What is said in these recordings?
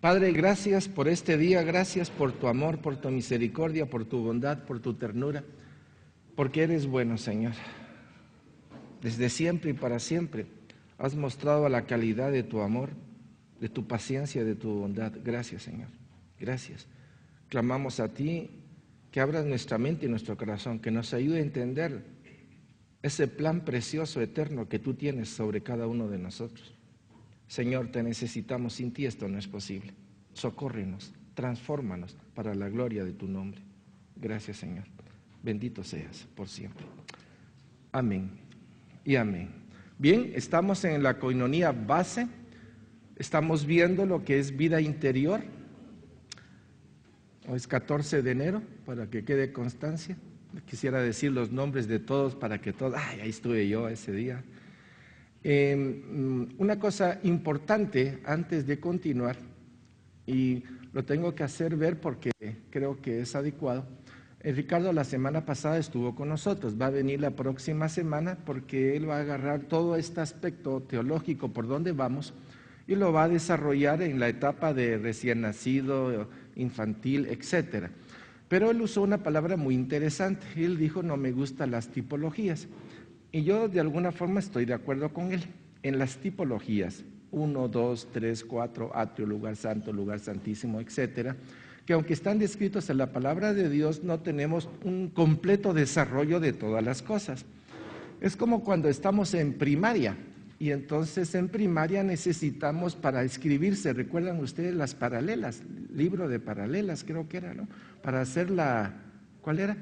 Padre, gracias por este día, gracias por tu amor, por tu misericordia, por tu bondad, por tu ternura, porque eres bueno, Señor. Desde siempre y para siempre has mostrado la calidad de tu amor, de tu paciencia, de tu bondad. Gracias, Señor. Gracias. Clamamos a ti que abras nuestra mente y nuestro corazón, que nos ayude a entender ese plan precioso, eterno que tú tienes sobre cada uno de nosotros. Señor, te necesitamos, sin ti esto no es posible. Socórrenos, transfórmanos para la gloria de tu nombre. Gracias, Señor. Bendito seas por siempre. Amén y amén. Bien, estamos en la coinonía base, estamos viendo lo que es vida interior. Hoy es 14 de enero, para que quede constancia. Quisiera decir los nombres de todos para que todos, ahí estuve yo ese día. Una cosa importante antes de continuar, y lo tengo que hacer ver porque creo que es adecuado. Ricardo la semana pasada estuvo con nosotros, va a venir la próxima semana porque él va a agarrar todo este aspecto teológico por donde vamos y lo va a desarrollar en la etapa de recién nacido, infantil, etcétera. Pero él usó una palabra muy interesante, él dijo: no me gustan las tipologías. Y yo de alguna forma estoy de acuerdo con él. En las tipologías, 1, 2, 3, 4, atrio, lugar santo, lugar santísimo, etcétera, que aunque están descritos en la palabra de Dios, no tenemos un completo desarrollo de todas las cosas. Es como cuando estamos en primaria, y entonces en primaria necesitamos para escribirse, ¿recuerdan ustedes las paralelas? Libro de paralelas creo que era, ¿no? Para hacer la, ¿cuál era?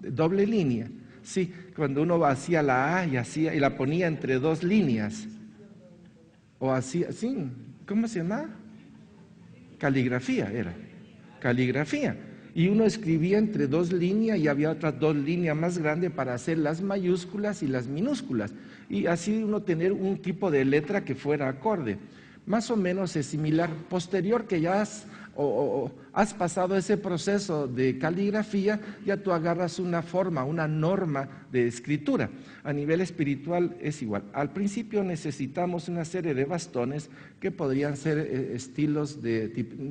Doble línea. Sí, cuando uno hacía la A y la ponía entre dos líneas, o hacía, sí, ¿cómo se llama? Caligrafía era, caligrafía. Y uno escribía entre dos líneas y había otras dos líneas más grandes para hacer las mayúsculas y las minúsculas. Y así uno tener un tipo de letra que fuera acorde. Más o menos es similar. Posterior que ya has pasado ese proceso de caligrafía, ya tú agarras una forma, una norma de escritura. A nivel espiritual es igual. Al principio necesitamos una serie de bastones que podrían ser estilos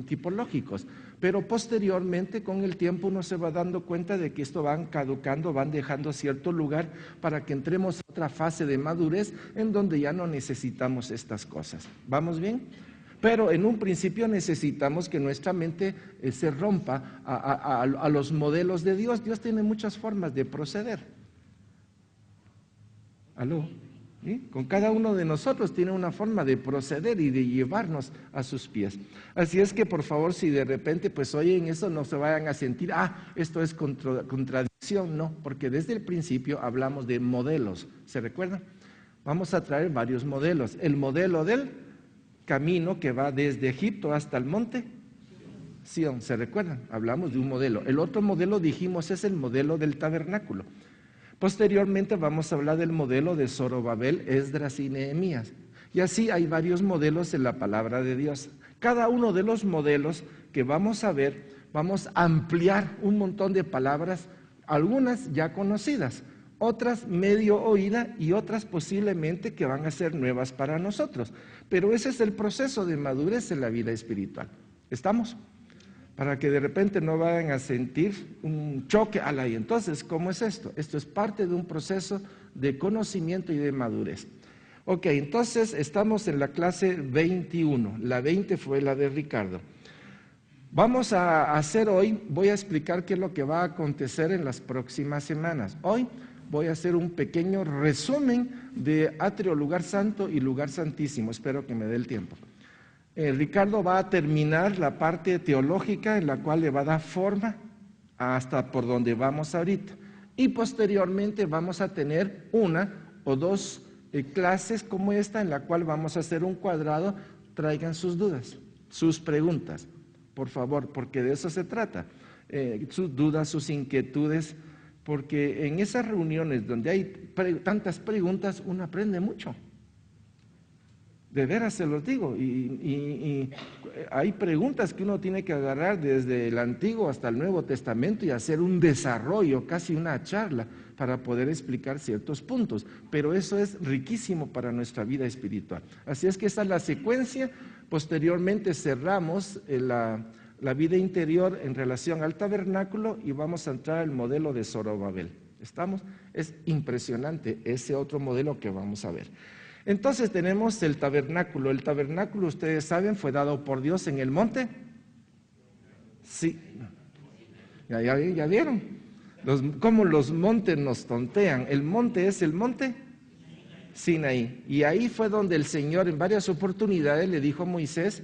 tipológicos, pero posteriormente con el tiempo uno se va dando cuenta de que esto van caducando, van dejando cierto lugar para que entremos a otra fase de madurez en donde ya no necesitamos estas cosas. ¿Vamos bien? Pero en un principio necesitamos que nuestra mente se rompa a los modelos de Dios. Dios tiene muchas formas de proceder. ¿Aló? ¿Sí? Con cada uno de nosotros tiene una forma de proceder y de llevarnos a sus pies. Así es que por favor, si de repente pues oyen eso, no se vayan a sentir, esto es contradicción. No, porque desde el principio hablamos de modelos. ¿Se recuerdan? Vamos a traer varios modelos. El modelo del camino que va desde Egipto hasta el monte Sión, ¿se recuerdan? Hablamos de un modelo. El otro modelo, dijimos, es el modelo del tabernáculo. Posteriormente vamos a hablar del modelo de Zorobabel, Esdras y Nehemías. Y así hay varios modelos en la palabra de Dios. Cada uno de los modelos que vamos a ver, vamos a ampliar un montón de palabras, algunas ya conocidas, otras medio oídas y otras posiblemente que van a ser nuevas para nosotros. Pero ese es el proceso de madurez en la vida espiritual. ¿Estamos? Para que de repente no vayan a sentir un choque. Y entonces, ¿cómo es esto? Esto es parte de un proceso de conocimiento y de madurez. Ok, entonces estamos en la clase 21. La 20 fue la de Ricardo. Vamos a hacer hoy, voy a explicar qué es lo que va a acontecer en las próximas semanas. Hoy voy a hacer un pequeño resumen de atrio, lugar santo y lugar santísimo. Espero que me dé el tiempo. Ricardo va a terminar la parte teológica en la cual le va a dar forma hasta por donde vamos ahorita. Y posteriormente vamos a tener una o dos clases como esta en la cual vamos a hacer un cuadrado. Traigan sus dudas, sus preguntas, por favor, porque de eso se trata. Sus dudas, sus inquietudes, porque en esas reuniones donde hay tantas preguntas uno aprende mucho. De veras se los digo, y hay preguntas que uno tiene que agarrar desde el Antiguo hasta el Nuevo Testamento y hacer un desarrollo, casi una charla, para poder explicar ciertos puntos, pero eso es riquísimo para nuestra vida espiritual. Así es que esa es la secuencia. Posteriormente cerramos la vida interior en relación al tabernáculo y vamos a entrar al modelo de Zorobabel. ¿Estamos? Es impresionante ese otro modelo que vamos a ver. Entonces tenemos el tabernáculo. El tabernáculo, ustedes saben, fue dado por Dios en el monte. Sí. ¿Ya vieron? Cómo los montes nos tontean. El monte es el monte Sinaí. Y ahí fue donde el Señor en varias oportunidades le dijo a Moisés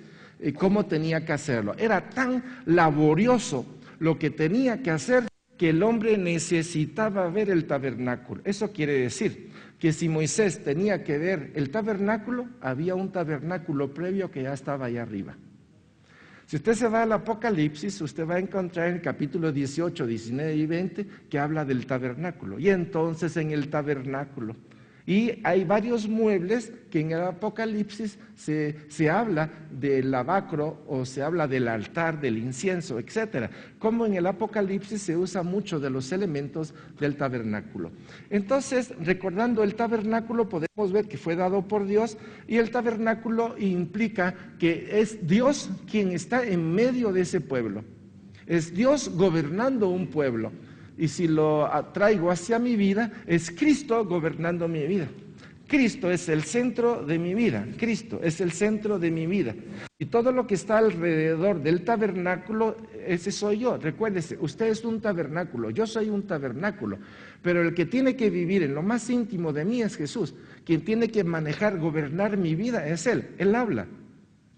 cómo tenía que hacerlo. Era tan laborioso lo que tenía que hacer que el hombre necesitaba ver el tabernáculo. Eso quiere decir que si Moisés tenía que ver el tabernáculo, había un tabernáculo previo que ya estaba allá arriba. Si usted se va al Apocalipsis, usted va a encontrar en el capítulo 18, 19 y 20 que habla del tabernáculo. Y entonces en el tabernáculo, y hay varios muebles que en el Apocalipsis se habla del lavacro o se habla del altar, del incienso, etc. Como en el Apocalipsis se usa mucho de los elementos del tabernáculo. Entonces, recordando el tabernáculo, podemos ver que fue dado por Dios y el tabernáculo implica que es Dios quien está en medio de ese pueblo. Es Dios gobernando un pueblo. Y si lo traigo hacia mi vida, es Cristo gobernando mi vida. Cristo es el centro de mi vida. Cristo es el centro de mi vida. Y todo lo que está alrededor del tabernáculo, ese soy yo. Recuérdese, usted es un tabernáculo, yo soy un tabernáculo. Pero el que tiene que vivir en lo más íntimo de mí es Jesús. Quien tiene que manejar, gobernar mi vida es Él. Él habla.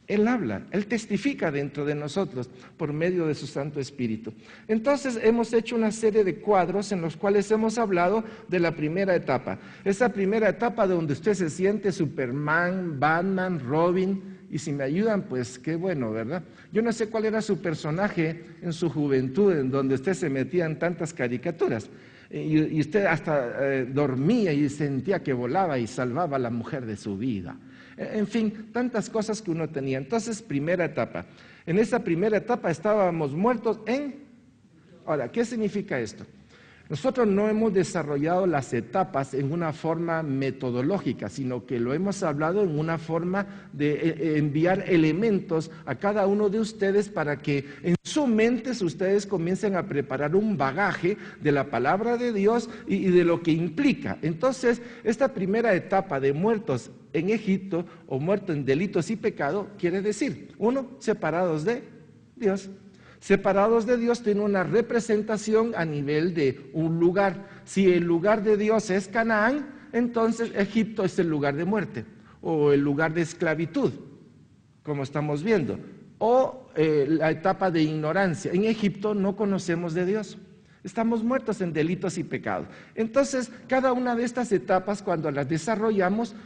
Él habla, Él testifica dentro de nosotros por medio de su Santo Espíritu. Entonces hemos hecho una serie de cuadros en los cuales hemos hablado de la primera etapa. Esa primera etapa donde usted se siente Superman, Batman, Robin, y si me ayudan, pues qué bueno, ¿verdad? Yo no sé cuál era su personaje en su juventud, en donde usted se metía en tantas caricaturas. Y usted hasta dormía y sentía que volaba y salvaba a la mujer de su vida. En fin, tantas cosas que uno tenía. Entonces, primera etapa. En esa primera etapa estábamos muertos en... Ahora, ¿qué significa esto? Nosotros no hemos desarrollado las etapas en una forma metodológica, sino que lo hemos hablado en una forma de enviar elementos a cada uno de ustedes para que en su mente ustedes comiencen a preparar un bagaje de la palabra de Dios y de lo que implica. Entonces, esta primera etapa de muertos en Egipto o muertos en delitos y pecado quiere decir, uno, separados de Dios. Separados de Dios tiene una representación a nivel de un lugar. Si el lugar de Dios es Canaán, entonces Egipto es el lugar de muerte o el lugar de esclavitud, como estamos viendo. O la etapa de ignorancia. En Egipto no conocemos de Dios. Estamos muertos en delitos y pecados. Entonces, cada una de estas etapas, cuando las desarrollamos,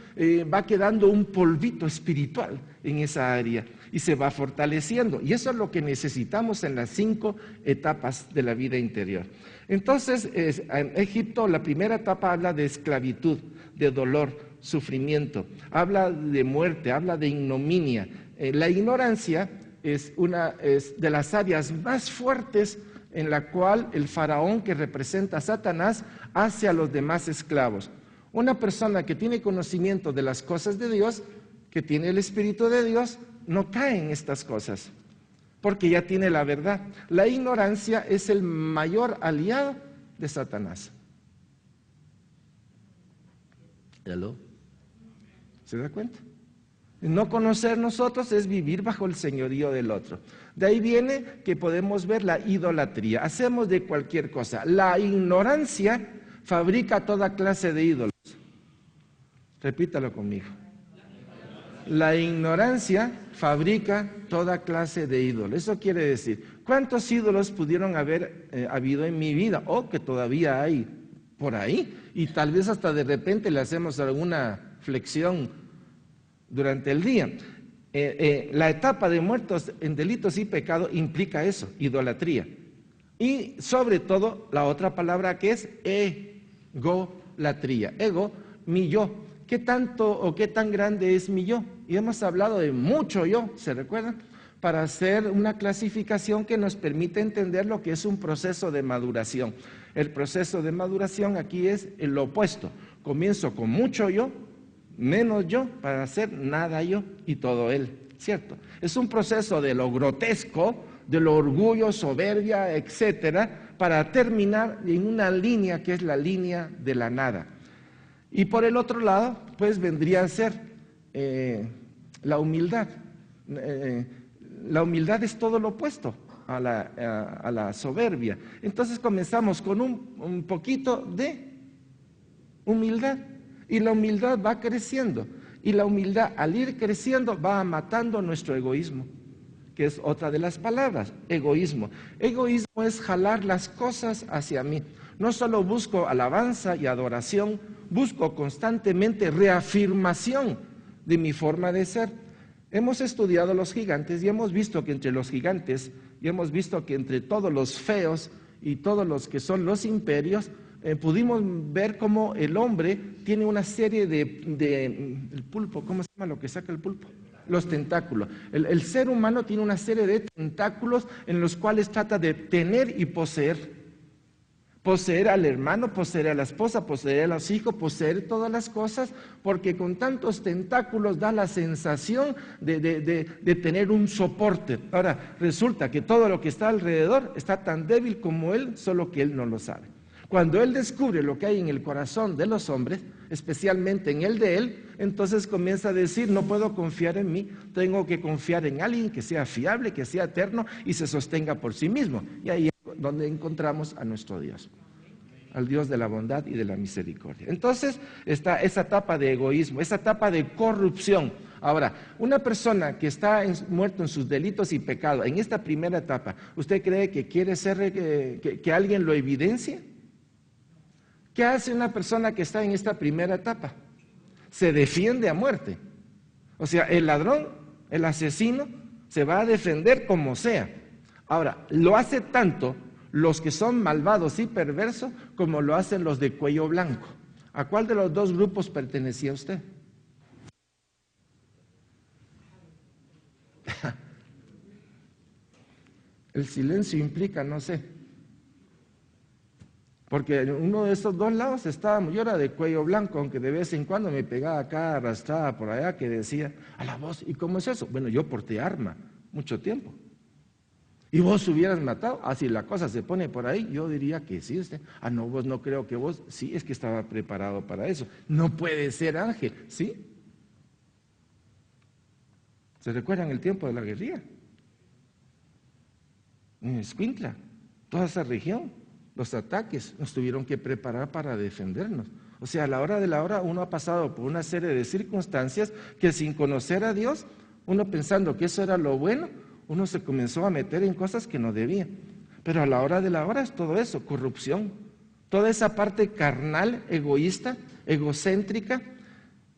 va quedando un polvito espiritual en esa área y se va fortaleciendo. Y eso es lo que necesitamos en las 5 etapas de la vida interior. Entonces, en Egipto, la primera etapa habla de esclavitud, de dolor, sufrimiento, habla de muerte, habla de ignominia. La ignorancia es de las áreas más fuertes en la cual el faraón, que representa a Satanás, hace a los demás esclavos. Una persona que tiene conocimiento de las cosas de Dios, que tiene el Espíritu de Dios, no cae en estas cosas, porque ya tiene la verdad. La ignorancia es el mayor aliado de Satanás. ¿Hello? ¿Se da cuenta? No conocer nosotros es vivir bajo el señorío del otro. De ahí viene que podemos ver la idolatría. Hacemos de cualquier cosa. La ignorancia fabrica toda clase de ídolos. Repítalo conmigo. La ignorancia fabrica toda clase de ídolos. Eso quiere decir, ¿cuántos ídolos pudieron haber habido en mi vida? O que todavía hay por ahí. Y tal vez hasta de repente le hacemos alguna flexión durante el día. La etapa de muertos en delitos y pecado implica eso, idolatría. Y sobre todo la otra palabra que es egolatría. Ego, mi yo. ¿Qué tanto o qué tan grande es mi yo? Y hemos hablado de mucho yo, ¿se recuerdan? Para hacer una clasificación que nos permite entender lo que es un proceso de maduración. El proceso de maduración aquí es lo opuesto. Comienzo con mucho yo, menos yo, para hacer nada yo y todo él. ¿cierto? Es un proceso de lo grotesco, de lo orgullo, soberbia, etcétera, para terminar en una línea que es la línea de la nada. Y por el otro lado, pues vendría a ser la humildad. La humildad es todo lo opuesto a la soberbia. Entonces comenzamos con un poquito de humildad, y la humildad va creciendo, y la humildad al ir creciendo va matando nuestro egoísmo, que es otra de las palabras, egoísmo. Egoísmo es jalar las cosas hacia mí. No solo busco alabanza y adoración, busco constantemente reafirmación de mi forma de ser. Hemos estudiado los gigantes y hemos visto que entre los gigantes, y hemos visto que entre todos los feos y todos los que son los imperios, pudimos ver cómo el hombre tiene una serie el pulpo, ¿cómo se llama lo que saca el pulpo? Los tentáculos. El ser humano tiene una serie de tentáculos en los cuales trata de tener y poseer. Poseer al hermano, poseer a la esposa, poseer a los hijos, poseer todas las cosas, porque con tantos tentáculos da la sensación de tener un soporte. Ahora, resulta que todo lo que está alrededor está tan débil como él, solo que él no lo sabe. Cuando él descubre lo que hay en el corazón de los hombres, especialmente en el de él, entonces comienza a decir, no puedo confiar en mí, tengo que confiar en alguien que sea fiable, que sea eterno y se sostenga por sí mismo. Y ahí es donde encontramos a nuestro Dios, al Dios de la bondad y de la misericordia. Entonces está esa etapa de egoísmo, esa etapa de corrupción. Ahora, una persona que está muerto en sus delitos y pecados, en esta primera etapa, ¿usted cree que quiere ser que alguien lo evidencie? ¿Qué hace una persona que está en esta primera etapa? Se defiende a muerte. O sea, el ladrón, el asesino, se va a defender como sea. Ahora, lo hace tanto los que son malvados y perversos como lo hacen los de cuello blanco. ¿A cuál de los dos grupos pertenecía usted? El silencio implica, no sé. Porque en uno de esos dos lados estábamos, yo era de cuello blanco, aunque de vez en cuando me pegaba acá, arrastraba por allá, que decía, a la voz, ¿y cómo es eso? Bueno, yo porté arma mucho tiempo. ¿Y vos hubieras matado? Ah, si la cosa se pone por ahí, yo diría que sí. No, vos no creo que vos, sí, es que estaba preparado para eso. No puede ser ángel, ¿sí? ¿Se recuerdan el tiempo de la guerrilla? En Escuintla, toda esa región. Los ataques nos tuvieron que preparar para defendernos. O sea, a la hora de la hora uno ha pasado por una serie de circunstancias que sin conocer a Dios, uno pensando que eso era lo bueno, uno se comenzó a meter en cosas que no debía. Pero a la hora de la hora es todo eso, corrupción, toda esa parte carnal, egoísta, egocéntrica,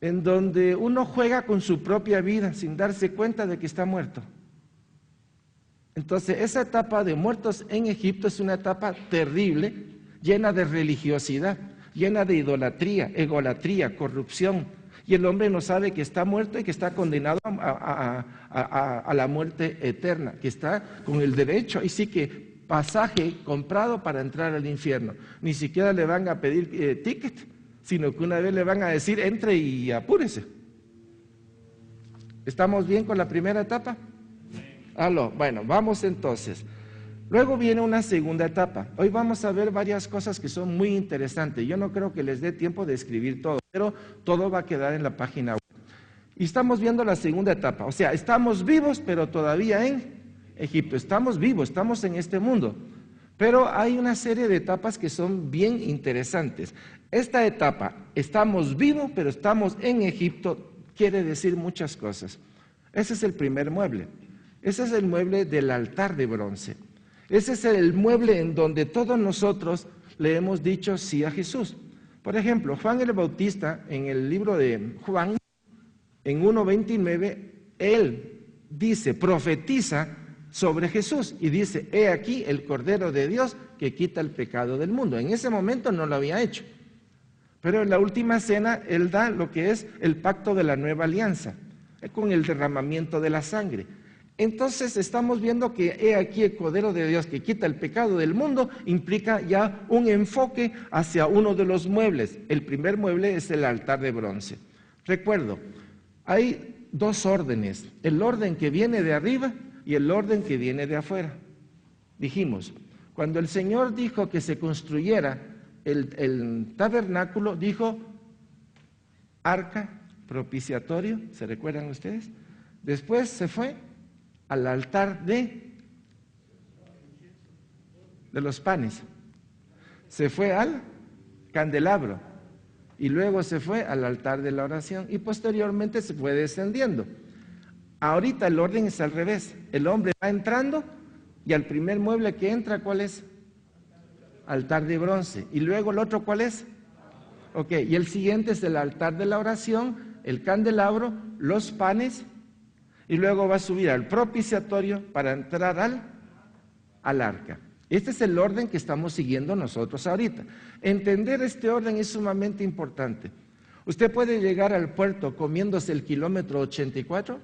en donde uno juega con su propia vida sin darse cuenta de que está muerto. Entonces, esa etapa de muertos en Egipto es una etapa terrible, llena de religiosidad, llena de idolatría, egolatría, corrupción. Y el hombre no sabe que está muerto y que está condenado a la muerte eterna, que está con el derecho, y sí que pasaje comprado para entrar al infierno. Ni siquiera le van a pedir ticket, sino que una vez le van a decir, entre y apúrese. ¿Estamos bien con la primera etapa? Bueno, vamos entonces. Luego viene una segunda etapa. Hoy vamos a ver varias cosas que son muy interesantes. Yo no creo que les dé tiempo de escribir todo, pero todo va a quedar en la página web. Y estamos viendo la segunda etapa. O sea, estamos vivos, pero todavía en Egipto. Estamos vivos, estamos en este mundo. Pero hay una serie de etapas que son bien interesantes. Esta etapa, estamos vivos, pero estamos en Egipto, quiere decir muchas cosas. Ese es el primer mueble. Ese es el mueble del altar de bronce. Ese es el mueble en donde todos nosotros le hemos dicho sí a Jesús. Por ejemplo, Juan el Bautista, en el libro de Juan, en 1:29, él dice, profetiza sobre Jesús y dice, he aquí el Cordero de Dios que quita el pecado del mundo. En ese momento no lo había hecho. Pero en la última cena, él da lo que es el pacto de la nueva alianza, con el derramamiento de la sangre. Entonces estamos viendo que he aquí el Cordero de Dios que quita el pecado del mundo, implica ya un enfoque hacia uno de los muebles. El primer mueble es el altar de bronce. Recuerdo, hay dos órdenes, el orden que viene de arriba y el orden que viene de afuera. Dijimos, cuando el Señor dijo que se construyera el tabernáculo, dijo arca, propiciatorio, ¿se recuerdan ustedes? Después se fue al altar de los panes, se fue al candelabro y luego se fue al altar de la oración y posteriormente se fue descendiendo. Ahorita el orden es al revés, el hombre va entrando y al primer mueble que entra, ¿cuál es? Altar de bronce. Y luego el otro, ¿cuál es? Ok, y el siguiente es el altar de la oración, el candelabro, los panes, y luego va a subir al propiciatorio para entrar al arca. Este es el orden que estamos siguiendo nosotros ahorita. Entender este orden es sumamente importante. ¿Usted puede llegar al puerto comiéndose el kilómetro 84?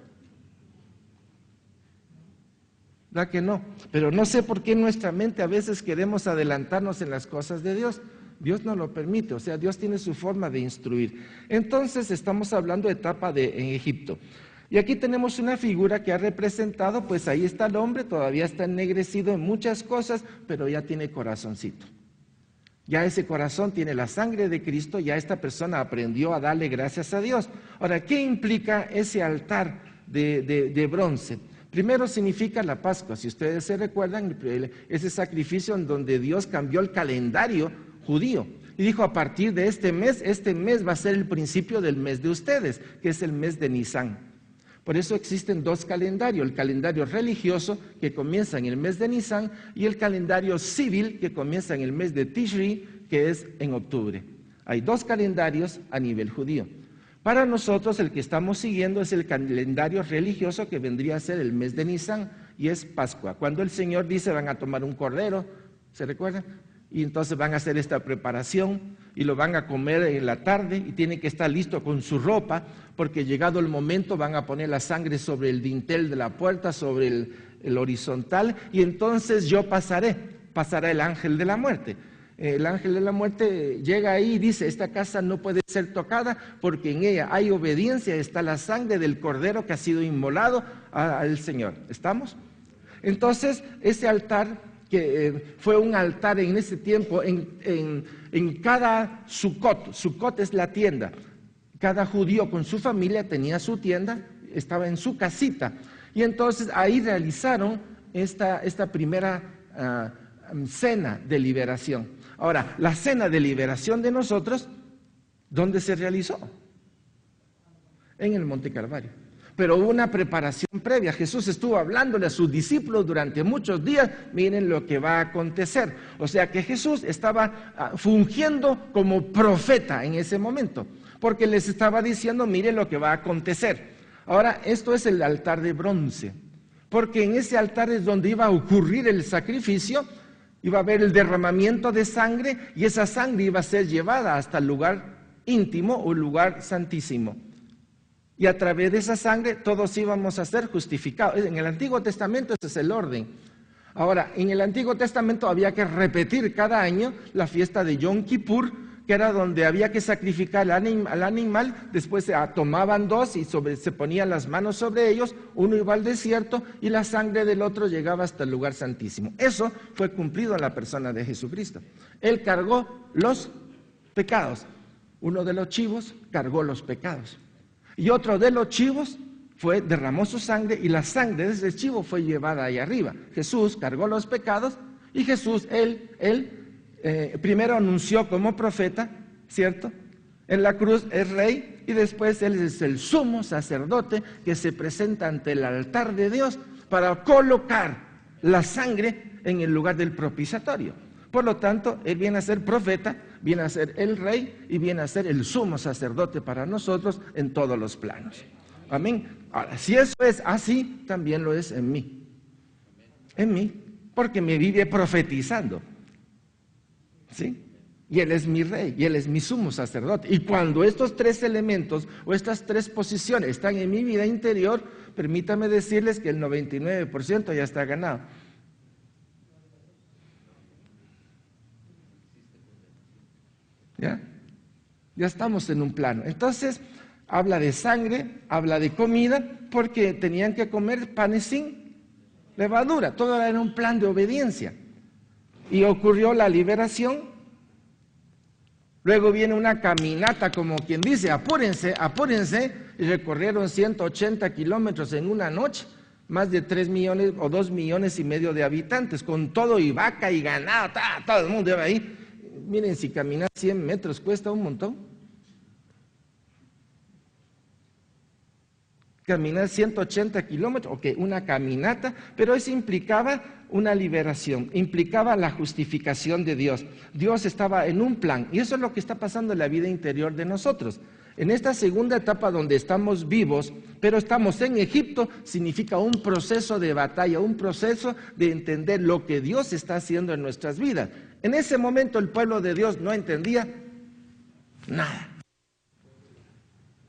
¿Verdad que no? Pero no sé por qué en nuestra mente a veces queremos adelantarnos en las cosas de Dios. Dios no lo permite, o sea, Dios tiene su forma de instruir. Entonces estamos hablando de etapa en Egipto. Y aquí tenemos una figura que ha representado, pues ahí está el hombre, todavía está ennegrecido en muchas cosas, pero ya tiene corazoncito. Ya ese corazón tiene la sangre de Cristo, ya esta persona aprendió a darle gracias a Dios. Ahora, ¿qué implica ese altar de bronce? Primero significa la Pascua. Si ustedes se recuerdan, ese sacrificio en donde Dios cambió el calendario judío y dijo: a partir de este mes va a ser el principio del mes de ustedes, que es el mes de Nisan. Por eso existen dos calendarios: el calendario religioso, que comienza en el mes de Nisan, y el calendario civil, que comienza en el mes de Tishri, que es en octubre. Hay dos calendarios a nivel judío. Para nosotros el que estamos siguiendo es el calendario religioso, que vendría a ser el mes de Nisan, y es Pascua. Cuando el Señor dice: van a tomar un cordero, ¿se recuerdan? Y entonces van a hacer esta preparación y lo van a comer en la tarde y tienen que estar listo con su ropa, porque llegado el momento van a poner la sangre sobre el dintel de la puerta, sobre el horizontal, y entonces pasará el ángel de la muerte. El ángel de la muerte llega ahí y dice: esta casa no puede ser tocada porque en ella hay obediencia, está la sangre del cordero que ha sido inmolado al Señor. ¿Estamos? Entonces, ese altar, que fue un altar en ese tiempo, en cada Sukkot es la tienda. Cada judío con su familia tenía su tienda, estaba en su casita. Y entonces ahí realizaron esta primera cena de liberación. Ahora, la cena de liberación de nosotros, ¿dónde se realizó? En el Monte Calvario. Pero hubo una preparación previa. Jesús estuvo hablándole a sus discípulos durante muchos días: miren lo que va a acontecer. O sea que Jesús estaba fungiendo como profeta en ese momento, porque les estaba diciendo: miren lo que va a acontecer. Ahora, esto es el altar de bronce, porque en ese altar es donde iba a ocurrir el sacrificio. Iba a haber el derramamiento de sangre, y esa sangre iba a ser llevada hasta el lugar íntimo o lugar santísimo. Y a través de esa sangre todos íbamos a ser justificados. En el Antiguo Testamento ese es el orden. Ahora, en el Antiguo Testamento había que repetir cada año la fiesta de Yom Kippur, que era donde había que sacrificar al animal. Después tomaban dos y se ponían las manos sobre ellos, uno iba al desierto y la sangre del otro llegaba hasta el lugar santísimo. Eso fue cumplido en la persona de Jesucristo. Él cargó los pecados. Uno de los chivos cargó los pecados. Y otro de los chivos derramó su sangre, y la sangre de ese chivo fue llevada ahí arriba. Jesús cargó los pecados, y Jesús, él primero anunció como profeta, ¿cierto? En la cruz es rey, y después él es el sumo sacerdote que se presenta ante el altar de Dios para colocar la sangre en el lugar del propiciatorio. Por lo tanto, él viene a ser profeta, viene a ser el rey y viene a ser el sumo sacerdote para nosotros en todos los planos. Amén. Ahora, si eso es así, también lo es en mí. En mí, porque me vive profetizando. ¿Sí? Y Él es mi rey, y Él es mi sumo sacerdote. Y cuando estos tres elementos o estas tres posiciones están en mi vida interior, permítame decirles que el 99% ya está ganado. ¿Ya? Ya estamos en un plano. Entonces, habla de sangre, habla de comida, porque tenían que comer panes sin levadura. Todo era un plan de obediencia. Y ocurrió la liberación. Luego viene una caminata, como quien dice, apúrense, apúrense, y recorrieron 180 kilómetros en una noche, más de 3 millones o 2 millones y medio de habitantes, con todo y vaca y ganado, todo el mundo iba ahí. Miren, si caminar 100 metros cuesta un montón. Caminar 180 kilómetros, ok, una caminata, pero eso implicaba una liberación, implicaba la justificación de Dios. Dios estaba en un plan, y eso es lo que está pasando en la vida interior de nosotros. En esta segunda etapa donde estamos vivos, pero estamos en Egipto, significa un proceso de batalla, un proceso de entender lo que Dios está haciendo en nuestras vidas. En ese momento el pueblo de Dios no entendía nada.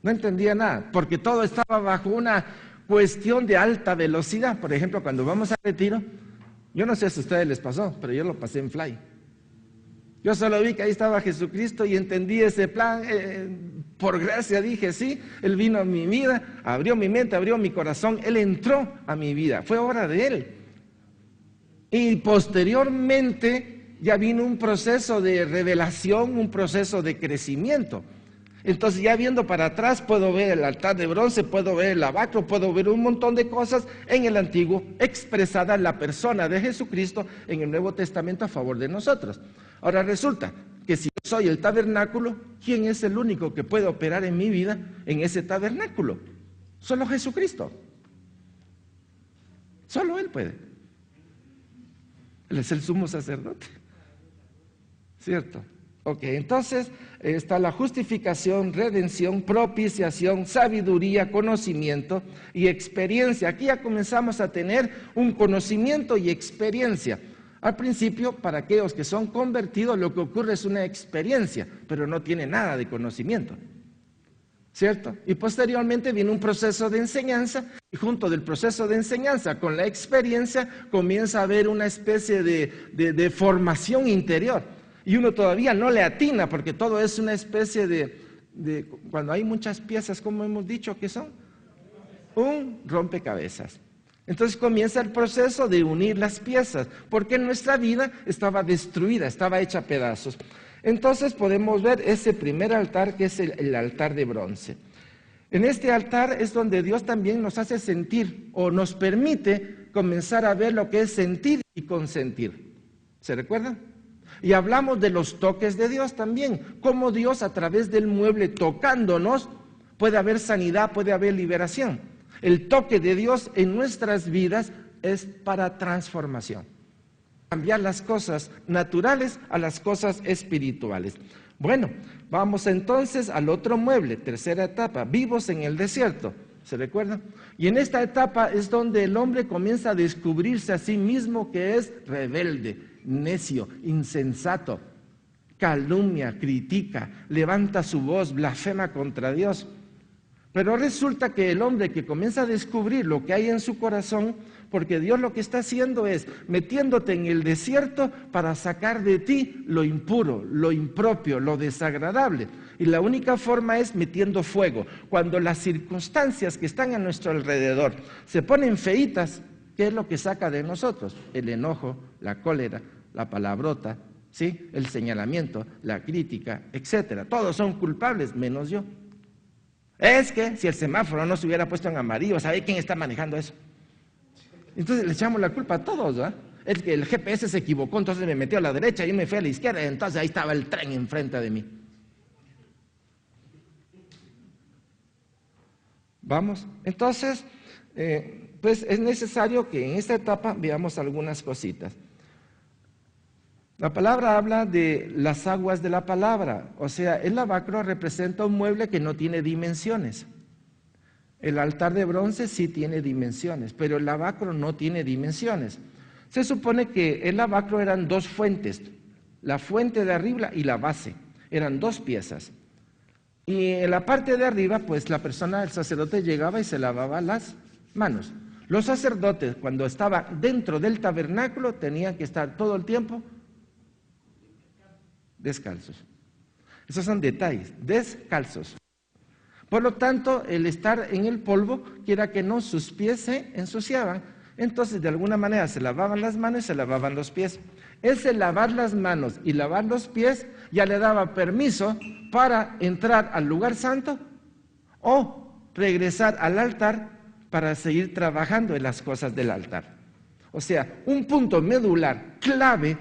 No entendía nada, porque todo estaba bajo una cuestión de alta velocidad. Por ejemplo, cuando vamos a retiro, yo no sé si a ustedes les pasó, pero yo lo pasé en fly. Yo solo vi que ahí estaba Jesucristo y entendí ese plan. Por gracia dije, sí, Él vino a mi vida, abrió mi mente, abrió mi corazón, Él entró a mi vida, fue obra de Él. Y posteriormente ya vino un proceso de revelación, un proceso de crecimiento. Entonces ya viendo para atrás puedo ver el altar de bronce, puedo ver el lavacro, puedo ver un montón de cosas en el Antiguo expresada en la persona de Jesucristo en el Nuevo Testamento a favor de nosotros. Ahora resulta que si yo soy el tabernáculo, ¿quién es el único que puede operar en mi vida en ese tabernáculo? Solo Jesucristo. Solo Él puede. Él es el sumo sacerdote. ¿Cierto? Ok, entonces está la justificación, redención, propiciación, sabiduría, conocimiento y experiencia. Aquí ya comenzamos a tener un conocimiento y experiencia. Al principio, para aquellos que son convertidos, lo que ocurre es una experiencia, pero no tiene nada de conocimiento. ¿Cierto? Y posteriormente viene un proceso de enseñanza, y junto del proceso de enseñanza con la experiencia comienza a haber una especie de formación interior. Y uno todavía no le atina porque todo es una especie de cuando hay muchas piezas, como hemos dicho que son, un rompecabezas. Entonces comienza el proceso de unir las piezas, porque nuestra vida estaba destruida, estaba hecha a pedazos. Entonces podemos ver ese primer altar que es el altar de bronce. En este altar es donde Dios también nos hace sentir o nos permite comenzar a ver lo que es sentir y consentir. ¿Se recuerdan? Y hablamos de los toques de Dios también, cómo Dios a través del mueble tocándonos puede haber sanidad, puede haber liberación. El toque de Dios en nuestras vidas es para transformación. Cambiar las cosas naturales a las cosas espirituales. Bueno, vamos entonces al otro mueble, tercera etapa, vivos en el desierto. ¿Se recuerdan? Y en esta etapa es donde el hombre comienza a descubrirse a sí mismo que es rebelde, necio, insensato, calumnia, critica, levanta su voz, blasfema contra Dios. Pero resulta que el hombre que comienza a descubrir lo que hay en su corazón, porque Dios lo que está haciendo es metiéndote en el desierto para sacar de ti lo impuro, lo impropio, lo desagradable. Y la única forma es metiendo fuego. Cuando las circunstancias que están a nuestro alrededor se ponen feitas, ¿qué es lo que saca de nosotros? El enojo, la cólera, la palabrota, ¿sí? El señalamiento, la crítica, etcétera. Todos son culpables, menos yo. Es que si el semáforo no se hubiera puesto en amarillo, ¿sabe quién está manejando eso? Entonces le echamos la culpa a todos, ¿verdad? Es que el GPS se equivocó, entonces me metió a la derecha y me fui a la izquierda, entonces ahí estaba el tren enfrente de mí. ¿Vamos? Entonces, pues es necesario que en esta etapa veamos algunas cositas. La palabra habla de las aguas de la palabra, o sea, el lavacro representa un mueble que no tiene dimensiones. El altar de bronce sí tiene dimensiones, pero el lavacro no tiene dimensiones. Se supone que el lavacro eran dos fuentes, la fuente de arriba y la base, eran dos piezas. Y en la parte de arriba, pues la persona, el sacerdote llegaba y se lavaba las manos. Los sacerdotes, cuando estaban dentro del tabernáculo, tenían que estar todo el tiempo descalzos. Esos son detalles, descalzos. Por lo tanto, el estar en el polvo, quiera que no, sus pies se ensuciaban. Entonces, de alguna manera, se lavaban las manos y se lavaban los pies. Ese lavar las manos y lavar los pies ya le daba permiso para entrar al lugar santo o regresar al altar para seguir trabajando en las cosas del altar. O sea, un punto medular clave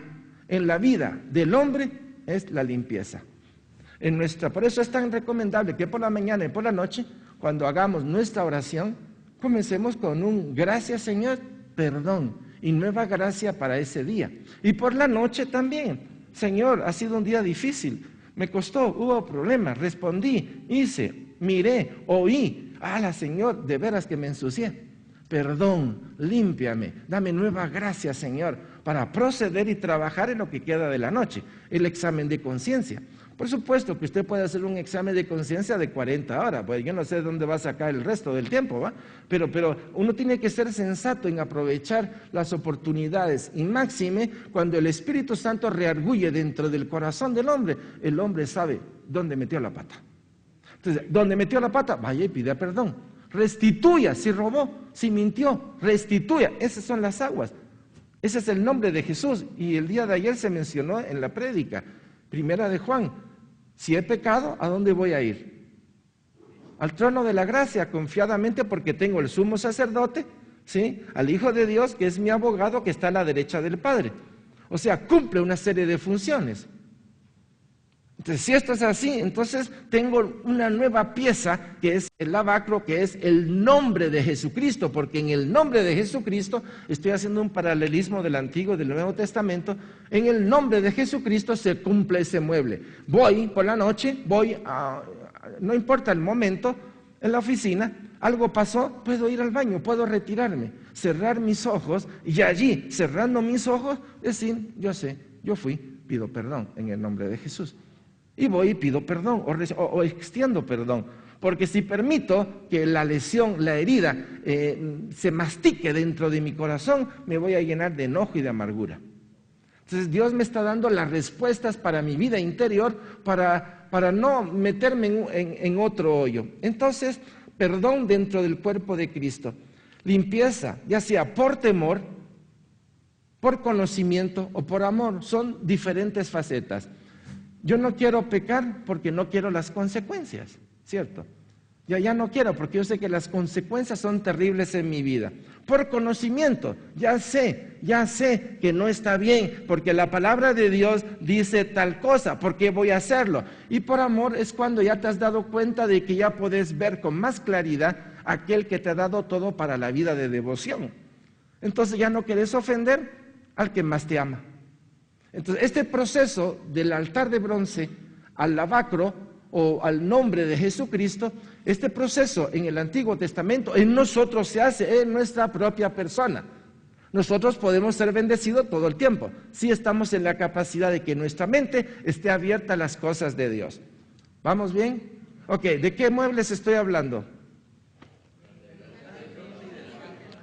en la vida del hombre es la limpieza. Por eso es tan recomendable que por la mañana y por la noche, cuando hagamos nuestra oración, comencemos con un gracias Señor, perdón y nueva gracia para ese día. Y por la noche también, Señor, ha sido un día difícil, me costó, hubo problemas, respondí, hice, miré, oí. Señor, de veras que me ensucié. Perdón, límpiame, dame nueva gracia, Señor, para proceder y trabajar en lo que queda de la noche, el examen de conciencia. Por supuesto que usted puede hacer un examen de conciencia de 40 horas, pues yo no sé dónde va a sacar el resto del tiempo, ¿va? Pero uno tiene que ser sensato en aprovechar las oportunidades, y máxime cuando el Espíritu Santo reargulle dentro del corazón del hombre, el hombre sabe dónde metió la pata. Entonces, ¿dónde metió la pata? Vaya y pida perdón. Restituya, si robó, si mintió, restituya. Esas son las aguas. Ese es el nombre de Jesús. Y el día de ayer se mencionó en la prédica, primera de Juan. Si he pecado, ¿a dónde voy a ir? Al trono de la gracia, confiadamente, porque tengo el sumo sacerdote, ¿sí? Al Hijo de Dios, que es mi abogado, que está a la derecha del Padre. O sea, cumple una serie de funciones. Entonces, si esto es así, entonces tengo una nueva pieza que es el lavacro, que es el nombre de Jesucristo, porque en el nombre de Jesucristo, estoy haciendo un paralelismo del Antiguo y del Nuevo Testamento, en el nombre de Jesucristo se cumple ese mueble. Voy por la noche, no importa el momento, en la oficina, algo pasó, puedo ir al baño, puedo retirarme, cerrar mis ojos y allí, cerrando mis ojos, decir, yo sé, yo fui, pido perdón en el nombre de Jesús. Y voy y pido perdón o extiendo perdón, porque si permito que la lesión, la herida, se mastique dentro de mi corazón, me voy a llenar de enojo y de amargura. Entonces Dios me está dando las respuestas para mi vida interior, para no meterme en otro hoyo. Entonces, perdón dentro del cuerpo de Cristo, limpieza, ya sea por temor, por conocimiento o por amor, son diferentes facetas. Yo no quiero pecar porque no quiero las consecuencias, ¿cierto? Yo ya no quiero porque yo sé que las consecuencias son terribles en mi vida. Por conocimiento, ya sé que no está bien porque la palabra de Dios dice tal cosa, ¿por qué voy a hacerlo? Y por amor es cuando ya te has dado cuenta de que ya puedes ver con más claridad aquel que te ha dado todo para la vida de devoción. Entonces ya no quieres ofender al que más te ama. Entonces, este proceso del altar de bronce al lavacro o al nombre de Jesucristo, este proceso en el Antiguo Testamento en nosotros se hace en nuestra propia persona. Nosotros podemos ser bendecidos todo el tiempo, si estamos en la capacidad de que nuestra mente esté abierta a las cosas de Dios. ¿Vamos bien? Ok, ¿de qué muebles estoy hablando?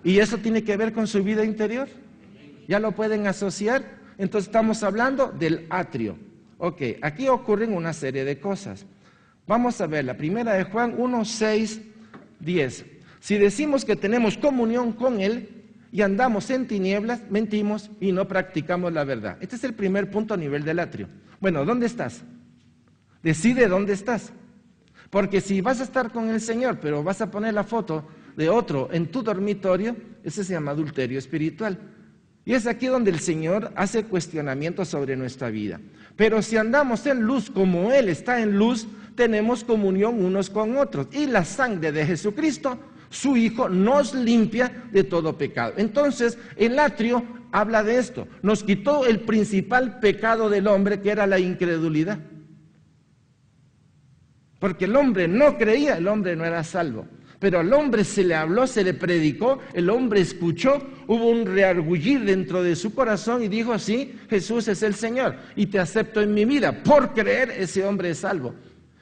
¿Y eso tiene que ver con su vida interior? ¿Ya lo pueden asociar? Entonces estamos hablando del atrio. Ok, aquí ocurren una serie de cosas. Vamos a ver la primera de Juan 1, 6, 10. Si decimos que tenemos comunión con Él y andamos en tinieblas, mentimos y no practicamos la verdad. Este es el primer punto a nivel del atrio. Bueno, ¿dónde estás? Decide dónde estás. Porque si vas a estar con el Señor, pero vas a poner la foto de otro en tu dormitorio, ese se llama adulterio espiritual. Y es aquí donde el Señor hace cuestionamientos sobre nuestra vida. Pero si andamos en luz como Él está en luz, tenemos comunión unos con otros. Y la sangre de Jesucristo, su Hijo, nos limpia de todo pecado. Entonces, el atrio habla de esto. Nos quitó el principal pecado del hombre, que era la incredulidad. Porque el hombre no creía, el hombre no era salvo. Pero al hombre se le habló, se le predicó, el hombre escuchó, hubo un reargullir dentro de su corazón y dijo, sí, Jesús es el Señor y te acepto en mi vida. Por creer ese hombre es salvo,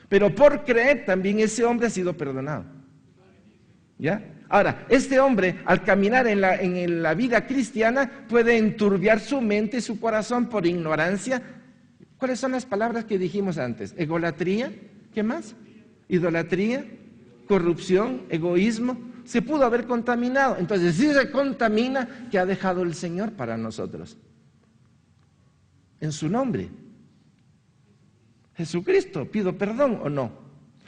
pero por creer también ese hombre ha sido perdonado. ¿Ya? Ahora, este hombre al caminar en la vida cristiana puede enturbiar su mente y su corazón por ignorancia. ¿Cuáles son las palabras que dijimos antes? Egolatría, ¿qué más? Idolatría, corrupción, egoísmo, se pudo haber contaminado. Entonces, si se contamina, ¿qué ha dejado el Señor para nosotros? En su nombre. Jesucristo, ¿pido perdón o no?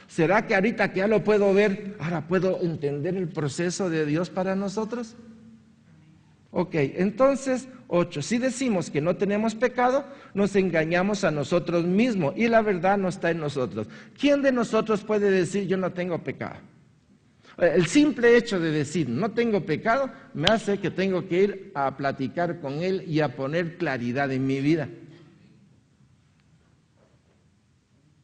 ¿Será que ahorita que ya lo puedo ver, ahora puedo entender el proceso de Dios para nosotros? Ok, entonces, 8. Si decimos que no tenemos pecado, nos engañamos a nosotros mismos y la verdad no está en nosotros. ¿Quién de nosotros puede decir yo no tengo pecado? El simple hecho de decir no tengo pecado me hace que tengo que ir a platicar con Él y a poner claridad en mi vida.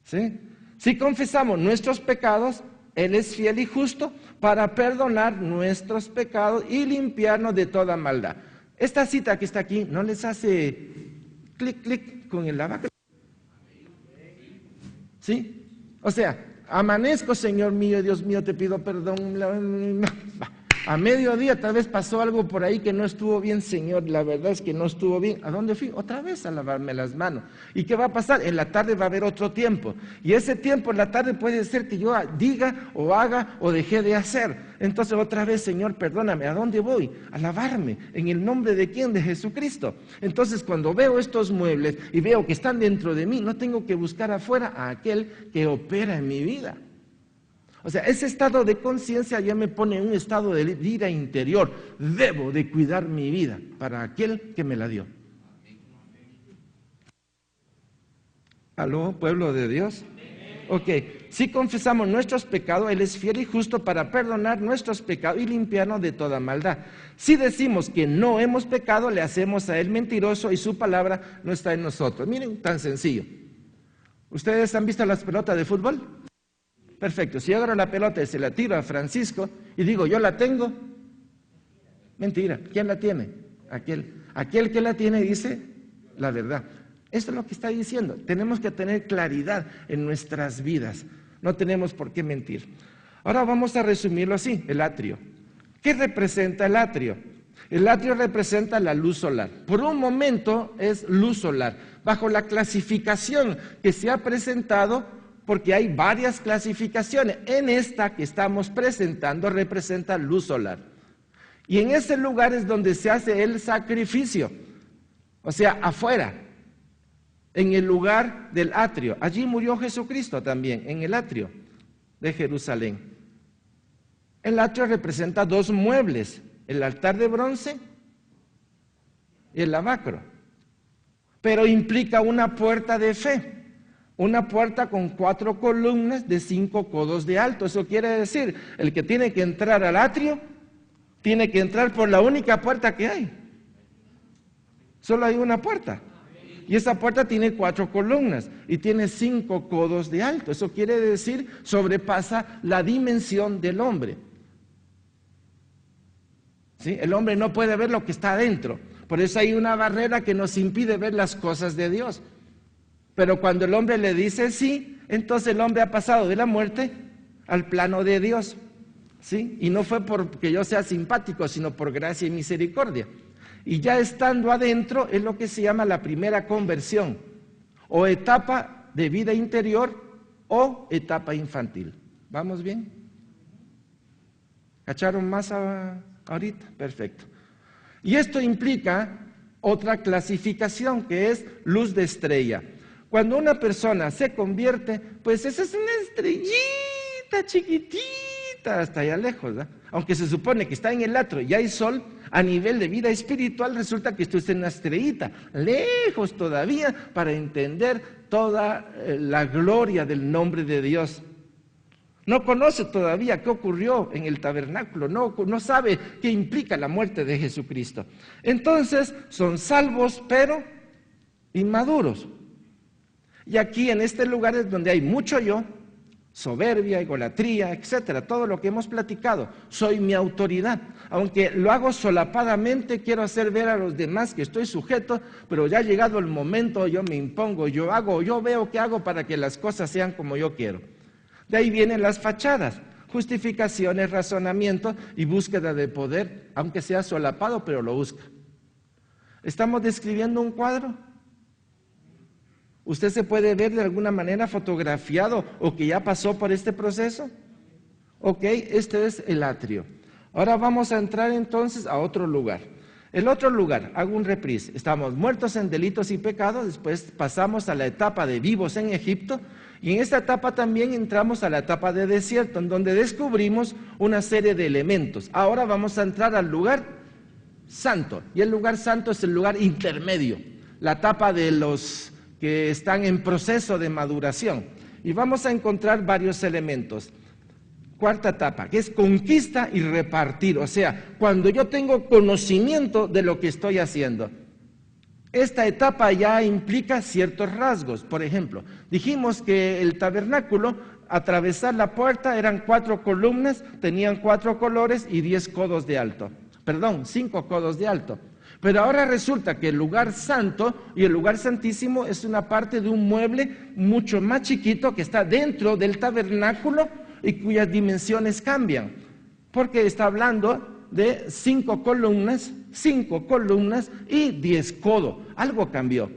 ¿Sí? Si confesamos nuestros pecados, Él es fiel y justo para perdonar nuestros pecados y limpiarnos de toda maldad. Esta cita que está aquí, ¿no les hace clic, clic con el lavaca? ¿Sí? O sea, amanezco, Señor mío, Dios mío, te pido perdón. A mediodía tal vez pasó algo por ahí que no estuvo bien, Señor, la verdad es que no estuvo bien. ¿A dónde fui? Otra vez a lavarme las manos. ¿Y qué va a pasar? En la tarde va a haber otro tiempo. Y ese tiempo en la tarde puede ser que yo diga o haga o dejé de hacer. Entonces otra vez, Señor, perdóname. ¿A dónde voy? A lavarme. ¿En el nombre de quién? De Jesucristo. Entonces cuando veo estos muebles y veo que están dentro de mí, no tengo que buscar afuera a aquel que opera en mi vida. O sea, ese estado de conciencia ya me pone en un estado de vida interior. Debo de cuidar mi vida para aquel que me la dio. ¿Aló, pueblo de Dios? Ok, si confesamos nuestros pecados, Él es fiel y justo para perdonar nuestros pecados y limpiarnos de toda maldad. Si decimos que no hemos pecado, le hacemos a Él mentiroso y su palabra no está en nosotros. Miren, tan sencillo. ¿Ustedes han visto las pelotas de fútbol? Perfecto, si yo agarro la pelota y se la tiro a Francisco y digo, yo la tengo, mentira, ¿quién la tiene? Aquel que la tiene dice la verdad. Esto es lo que está diciendo, tenemos que tener claridad en nuestras vidas, no tenemos por qué mentir. Ahora vamos a resumirlo así, el atrio. ¿Qué representa el atrio? El atrio representa la luz solar. Por un momento es luz solar, bajo la clasificación que se ha presentado, porque hay varias clasificaciones. En esta que estamos presentando representa luz solar. Y en ese lugar es donde se hace el sacrificio. O sea, afuera, en el lugar del atrio. Allí murió Jesucristo también, en el atrio de Jerusalén. El atrio representa dos muebles, el altar de bronce y el lavacro. Pero implica una puerta de fe. Una puerta con 4 columnas de 5 codos de alto. Eso quiere decir, el que tiene que entrar al atrio, tiene que entrar por la única puerta que hay. Solo hay una puerta. Y esa puerta tiene 4 columnas y tiene 5 codos de alto. Eso quiere decir, sobrepasa la dimensión del hombre. ¿Sí? El hombre no puede ver lo que está adentro. Por eso hay una barrera que nos impide ver las cosas de Dios. Pero cuando el hombre le dice sí, entonces el hombre ha pasado de la muerte al plano de Dios. ¿Sí? Y no fue porque yo sea simpático, sino por gracia y misericordia. Y ya estando adentro es lo que se llama la primera conversión, o etapa de vida interior o etapa infantil. ¿Vamos bien? ¿Cacharon más ahorita? Perfecto. Y esto implica otra clasificación que es luz de estrella. Cuando una persona se convierte, pues esa es una estrellita chiquitita hasta allá lejos, ¿verdad? Aunque se supone que está en el atrio y hay sol, a nivel de vida espiritual resulta que esto es una estrellita, lejos todavía para entender toda la gloria del nombre de Dios. No conoce todavía qué ocurrió en el tabernáculo, no sabe qué implica la muerte de Jesucristo. Entonces son salvos pero inmaduros. Y aquí en este lugar es donde hay mucho yo, soberbia, egolatría, etcétera, todo lo que hemos platicado. Soy mi autoridad. Aunque lo hago solapadamente, quiero hacer ver a los demás que estoy sujeto, pero ya ha llegado el momento, yo me impongo, yo hago, yo veo qué hago para que las cosas sean como yo quiero. De ahí vienen las fachadas, justificaciones, razonamiento y búsqueda de poder, aunque sea solapado, pero lo busca. ¿Estamos describiendo un cuadro? ¿Usted se puede ver de alguna manera fotografiado o que ya pasó por este proceso? Ok, este es el atrio. Ahora vamos a entrar entonces a otro lugar. El otro lugar, hago un reprise, estamos muertos en delitos y pecados, después pasamos a la etapa de vivos en Egipto, y en esta etapa también entramos a la etapa de desierto, en donde descubrimos una serie de elementos. Ahora vamos a entrar al lugar santo, y el lugar santo es el lugar intermedio, la etapa de los que están en proceso de maduración, y vamos a encontrar varios elementos. Cuarta etapa, que es conquista y repartir, o sea, cuando yo tengo conocimiento de lo que estoy haciendo. Esta etapa ya implica ciertos rasgos. Por ejemplo, dijimos que el tabernáculo, atravesar la puerta, eran 4 columnas, tenían 4 colores y 10 codos de alto. Perdón, 5 codos de alto. Pero ahora resulta que el lugar santo y el lugar santísimo es una parte de un mueble mucho más chiquito que está dentro del tabernáculo y cuyas dimensiones cambian, porque está hablando de 5 columnas y 10 codos. Algo cambió.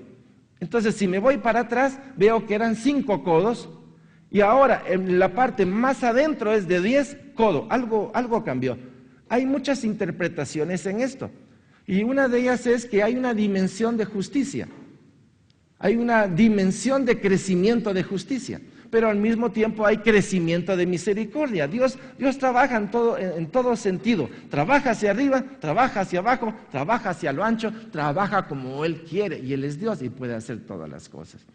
Entonces, si me voy para atrás, veo que eran 5 codos, y ahora en la parte más adentro es de 10 codos. Algo cambió. Hay muchas interpretaciones en esto, y una de ellas es que hay una dimensión de justicia, hay una dimensión de crecimiento de justicia, pero al mismo tiempo hay crecimiento de misericordia. Dios trabaja en todo sentido, trabaja hacia arriba, trabaja hacia abajo, trabaja hacia lo ancho, trabaja como Él quiere, y Él es Dios y puede hacer todas las cosas.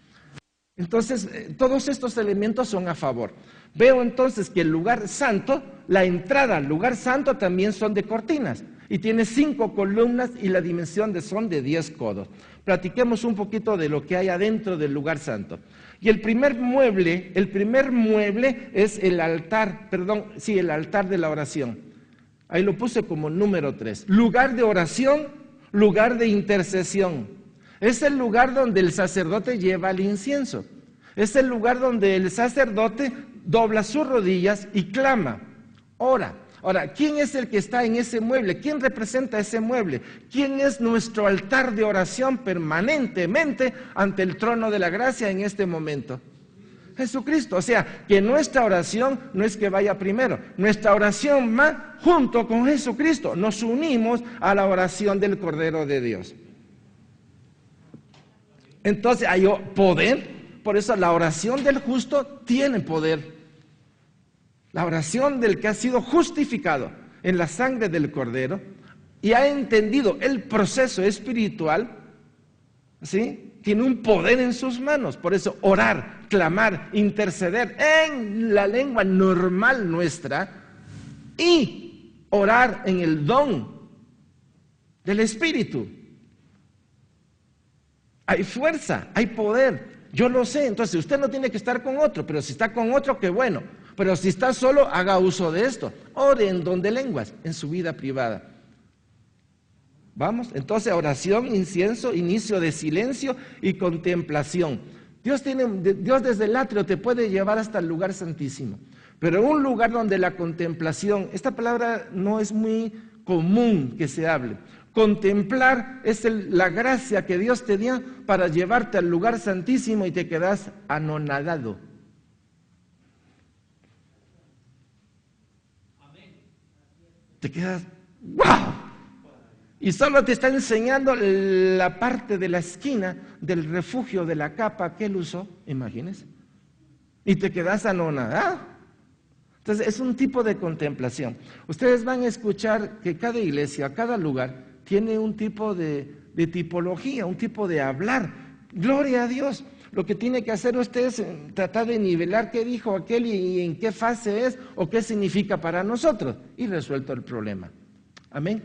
Entonces, todos estos elementos son a favor. Veo entonces que el lugar santo, la entrada al lugar santo también son de cortinas, y tiene 5 columnas y la dimensión son de 10 codos. Platiquemos un poquito de lo que hay adentro del lugar santo. Y el primer mueble es el altar, el altar de la oración. Ahí lo puse como número 3. Lugar de oración, lugar de intercesión. Es el lugar donde el sacerdote lleva el incienso. Es el lugar donde el sacerdote dobla sus rodillas y clama, ora. Ahora, ¿quién es el que está en ese mueble? ¿Quién representa ese mueble? ¿Quién es nuestro altar de oración permanentemente ante el trono de la gracia en este momento? Jesucristo. O sea, que nuestra oración no es que vaya primero, nuestra oración va junto con Jesucristo. Nos unimos a la oración del Cordero de Dios. Entonces hay poder, por eso la oración del justo tiene poder. La oración del que ha sido justificado en la sangre del Cordero y ha entendido el proceso espiritual, ¿sí?, tiene un poder en sus manos. Por eso orar, clamar, interceder en la lengua normal nuestra y orar en el don del Espíritu. Hay fuerza, hay poder. Yo lo sé. Entonces usted no tiene que estar con otro, pero si está con otro, qué bueno. Pero si está solo, haga uso de esto. Ore en don de lenguas, en su vida privada. Vamos, entonces oración, incienso, inicio de silencio y contemplación. Dios desde el atrio te puede llevar hasta el lugar santísimo, pero un lugar donde la contemplación, esta palabra no es muy común que se hable. Contemplar es la gracia que Dios te dio para llevarte al lugar santísimo y te quedas anonadado. Te quedas, ¡wow! Y solo te está enseñando la parte de la esquina del refugio de la capa que él usó, imagínense. Y te quedas anonadado. Entonces es un tipo de contemplación. Ustedes van a escuchar que cada iglesia, cada lugar, tiene un tipo de tipología, un tipo de hablar. Gloria a Dios. Lo que tiene que hacer usted es tratar de nivelar qué dijo aquel y en qué fase es o qué significa para nosotros. Y resuelto el problema. Amén.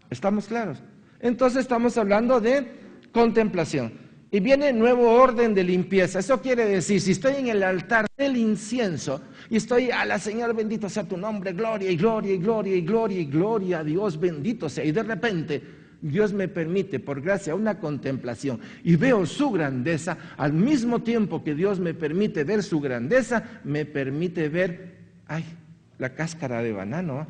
¿Estamos claros? Entonces estamos hablando de contemplación. Y viene nuevo orden de limpieza. Eso quiere decir, si estoy en el altar del incienso y estoy a la Señor, bendito sea tu nombre, gloria y gloria y gloria y gloria y gloria a Dios, bendito sea. Y de repente Dios me permite, por gracia, una contemplación y veo su grandeza. Al mismo tiempo que Dios me permite ver su grandeza, me permite ver, la cáscara de banano.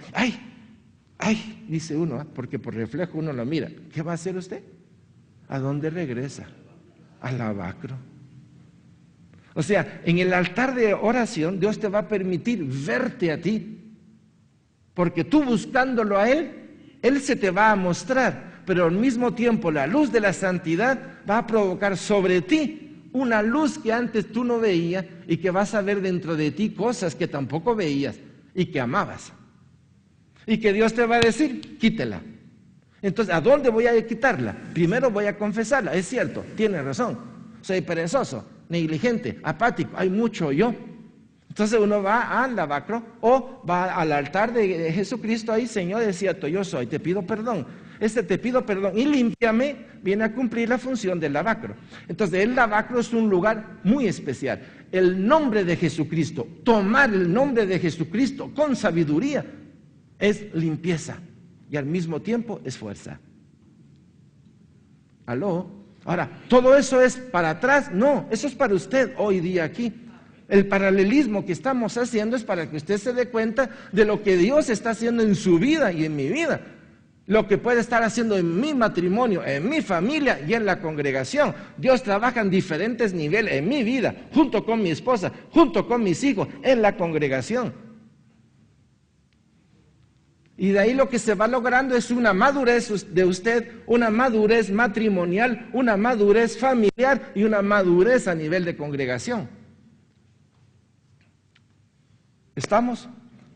Dice uno, porque por reflejo uno lo mira. ¿Qué va a hacer usted? ¿A dónde regresa? Al lavacro. O sea, en el altar de oración Dios te va a permitir verte a ti, porque tú buscándolo a Él se te va a mostrar, pero al mismo tiempo la luz de la santidad va a provocar sobre ti una luz que antes tú no veías y que vas a ver dentro de ti cosas que tampoco veías y que amabas. Y que Dios te va a decir, quítela. Entonces, ¿a dónde voy a quitarla? Primero voy a confesarla, es cierto, tiene razón, soy perezoso, negligente, apático, hay mucho yo. Entonces uno va al lavacro o va al altar de Jesucristo ahí, Señor, es cierto, yo soy, te pido perdón. Te pido perdón y límpiame, viene a cumplir la función del lavacro. Entonces el lavacro es un lugar muy especial. El nombre de Jesucristo, tomar el nombre de Jesucristo con sabiduría es limpieza y al mismo tiempo es fuerza. ¿Aló? Ahora, ¿todo eso es para atrás? No, eso es para usted hoy día aquí. El paralelismo que estamos haciendo es para que usted se dé cuenta de lo que Dios está haciendo en su vida y en mi vida. Lo que puede estar haciendo en mi matrimonio, en mi familia y en la congregación. Dios trabaja en diferentes niveles en mi vida, junto con mi esposa, junto con mis hijos, en la congregación. Y de ahí lo que se va logrando es una madurez de usted, una madurez matrimonial, una madurez familiar y una madurez a nivel de congregación. ¿Estamos?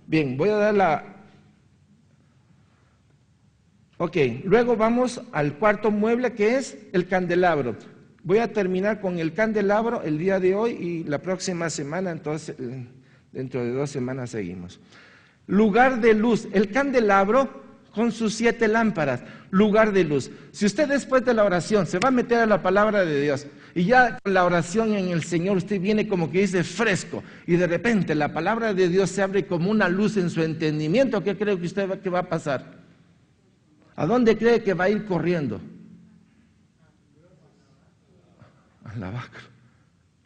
Bien, voy a dar la... Ok, luego vamos al cuarto mueble que es el candelabro. Voy a terminar con el candelabro el día de hoy y la próxima semana, entonces dentro de 2 semanas seguimos. Lugar de luz, el candelabro con sus 7 lámparas, lugar de luz. Si usted después de la oración se va a meter a la palabra de Dios y ya con la oración en el Señor usted viene como que dice fresco y de repente la palabra de Dios se abre como una luz en su entendimiento, ¿qué cree que usted que va a pasar? ¿A dónde cree que va a ir corriendo? Al lavacro.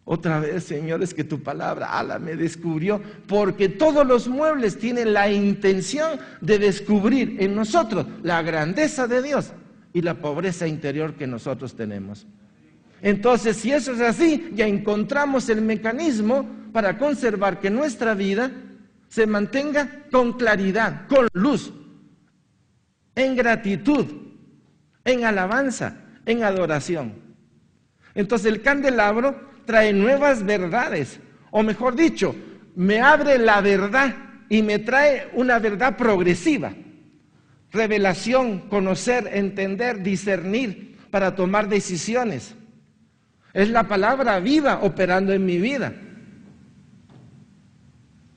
Otra vez, Señor, es que tu palabra, me descubrió, porque todos los muebles tienen la intención de descubrir en nosotros la grandeza de Dios y la pobreza interior que nosotros tenemos. Entonces, si eso es así, ya encontramos el mecanismo para conservar que nuestra vida se mantenga con claridad, con luz, en gratitud, en alabanza, en adoración. Entonces el candelabro trae nuevas verdades, o mejor dicho, me abre la verdad y me trae una verdad progresiva. Revelación, conocer, entender, discernir para tomar decisiones. Es la palabra viva operando en mi vida.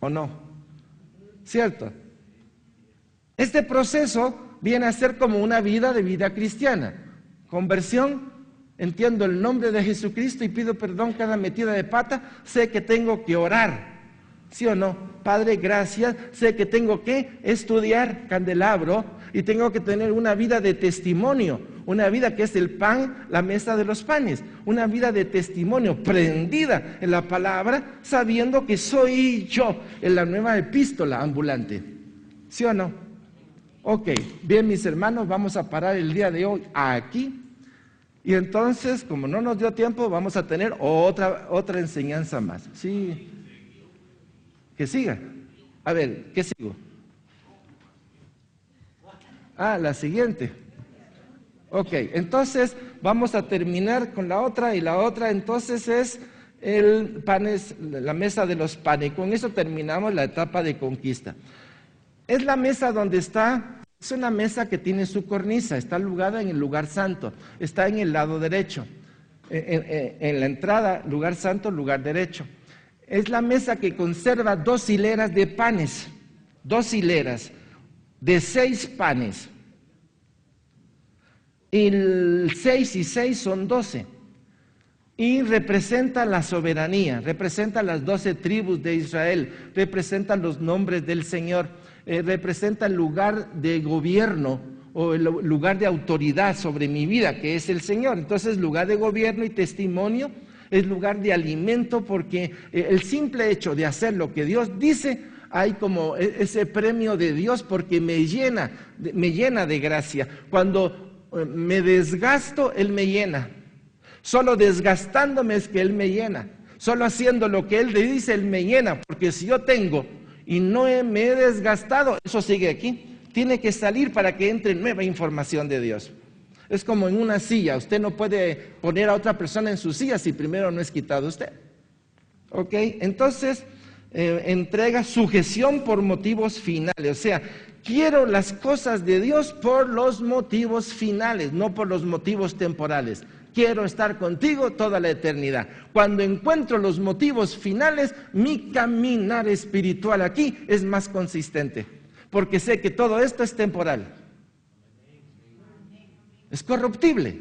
¿O no? ¿Cierto? Este proceso viene a ser como una vida de vida cristiana. Conversión, entiendo el nombre de Jesucristo y pido perdón cada metida de pata, sé que tengo que orar, ¿sí o no? Padre, gracias, sé que tengo que estudiar candelabro y tengo que tener una vida de testimonio, una vida que es el pan, la mesa de los panes, una vida de testimonio prendida en la palabra, sabiendo que soy yo en la nueva epístola ambulante, ¿sí o no? Ok, bien mis hermanos, vamos a parar el día de hoy aquí y entonces, como no nos dio tiempo, vamos a tener otra enseñanza más. Sí, que siga. A ver, ¿qué sigo? La siguiente. Ok, entonces vamos a terminar con la otra y la otra entonces es la mesa de los panes. Con eso terminamos la etapa de conquista. Es la mesa donde es una mesa que tiene su cornisa, está alugada en el lugar santo, está en el lado derecho, en la entrada, lugar santo, lugar derecho. Es la mesa que conserva 2 hileras de panes, 2 hileras de 6 panes. Y 6 y 6 son 12. Y representa la soberanía, representa las 12 tribus de Israel, representa los nombres del Señor. Representa el lugar de gobierno o el lugar de autoridad sobre mi vida, que es el Señor. Entonces, lugar de gobierno y testimonio es lugar de alimento, porque el simple hecho de hacer lo que Dios dice, hay como ese premio de Dios, porque me llena de gracia. Cuando me desgasto, Él me llena. Solo desgastándome es que Él me llena. Solo haciendo lo que Él le dice, Él me llena, porque si yo tengo y no me he desgastado, eso sigue aquí. Tiene que salir para que entre nueva información de Dios. Es como en una silla, usted no puede poner a otra persona en su silla si primero no es quitado usted. ¿Ok? Entonces, entrega sujeción por motivos finales, o sea, quiero las cosas de Dios por los motivos finales, no por los motivos temporales. Quiero estar contigo toda la eternidad. Cuando encuentro los motivos finales, mi caminar espiritual aquí es más consistente, porque sé que todo esto es temporal, es corruptible,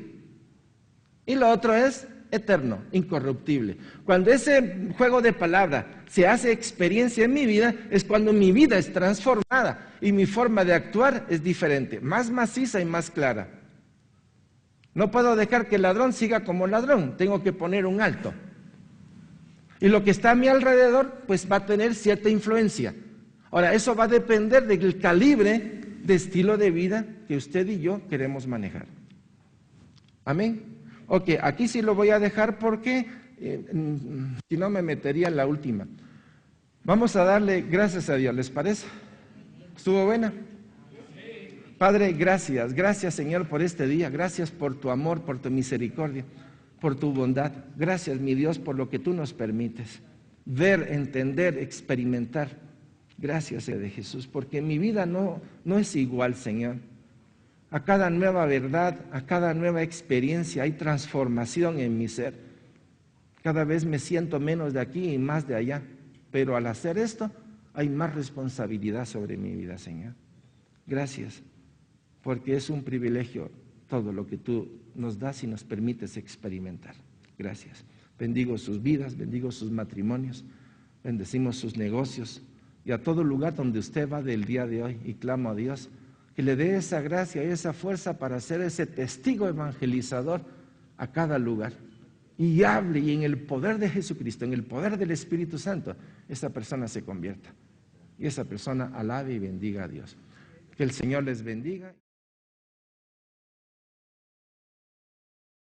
y lo otro es eterno, incorruptible. Cuando ese juego de palabras se hace experiencia en mi vida, es cuando mi vida es transformada y mi forma de actuar es diferente, más maciza y más clara. No puedo dejar que el ladrón siga como ladrón, tengo que poner un alto. Y lo que está a mi alrededor, pues va a tener cierta influencia. Ahora, eso va a depender del calibre de estilo de vida que usted y yo queremos manejar. Amén. Ok, aquí sí lo voy a dejar porque si no me metería en la última. Vamos a darle gracias a Dios, ¿les parece? ¿Estuvo buena? Padre, gracias, gracias Señor por este día, gracias por tu amor, por tu misericordia, por tu bondad. Gracias mi Dios por lo que tú nos permites ver, entender, experimentar. Gracias de Jesús, porque mi vida no es igual, Señor. A cada nueva verdad, a cada nueva experiencia hay transformación en mi ser. Cada vez me siento menos de aquí y más de allá, pero al hacer esto hay más responsabilidad sobre mi vida, Señor. Gracias, porque es un privilegio todo lo que tú nos das y nos permites experimentar. Gracias. Bendigo sus vidas, bendigo sus matrimonios, bendecimos sus negocios y a todo lugar donde usted va del día de hoy, y clamo a Dios que le dé esa gracia y esa fuerza para ser ese testigo evangelizador a cada lugar. Y hable, y en el poder de Jesucristo, en el poder del Espíritu Santo, esa persona se convierta. Y esa persona alabe y bendiga a Dios. Que el Señor les bendiga.